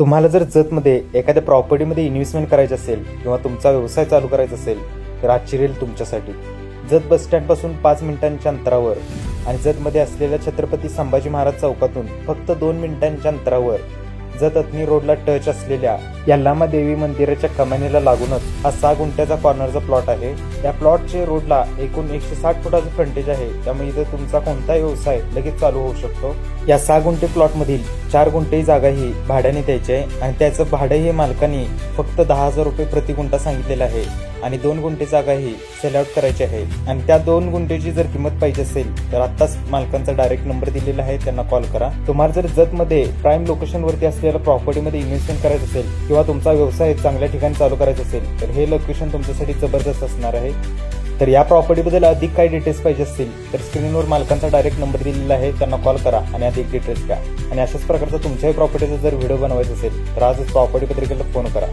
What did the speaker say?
तुम्हाला जर जतमध्ये एखाद्या प्रॉपर्टीमध्ये इन्व्हेस्टमेंट करायची असेल किंवा तुमचा व्यवसाय चालू करायचा असेल तर आजची रील तुमच्यासाठी. जत बस स्टँडपासून 5 मिनिटांच्या अंतरावर आणि जतमध्ये असलेल्या छत्रपती संभाजी महाराज चौकातून फक्त 2 मिनिटांच्या अंतरावर जत अथनी रोडला टच असलेल्या यल्लामा देवी मंदिराच्या कमानीला लागूनच हा 6 गुंठ्याचा कॉर्नरचा प्लॉट आहे. या प्लॉटचे रोडला एकूण 160 फुटाचं फ्रंटेज आहे, त्यामुळे इथे तुमचा कोणताही व्यवसाय लगेच चालू होऊ शकतो. या 6 गुंठे प्लॉट मधील 4 गुंठे जागा ही भाड्याने द्यायची आहे आणि त्याचं भाडं हे मालकांनी फक्त 10,000 रुपये प्रति गुंठा सांगितलेलं आहे आणि 2 गुंठे जागा ही सेल आउट करायची आहे. आणि त्या 2 गुंठेची जर किंमत पाहिजे असेल तर आताच मालकांचा डायरेक्ट नंबर दिलेला आहे, त्यांना कॉल करा. तुम्हाला जर जतमध्ये प्राईम लोकेशन वरती असलेल्या प्रॉपर्टीमध्ये इन्व्हेस्टमेंट करायचं असेल किंवा तुमचा व्यवसाय चांगल्या ठिकाणी चालू करायचा असेल तर हे लोकेशन तुमच्यासाठी जबरदस्त असणार आहे. तर या प्रॉपर्टीबद्दल अधिक काही डिटेल्स पाहिजे असतील तर स्क्रीनवर मालकांचा डायरेक्ट नंबर दिलेला आहे, त्यांना कॉल करा आणि अधिक डिटेल्स घ्या. आणि अशाच प्रकारचा तुमच्याही प्रॉपर्टीचा जर व्हिडिओ बनवायचा असेल तर आजच प्रॉपर्टी पत्रिकेला फोन करा.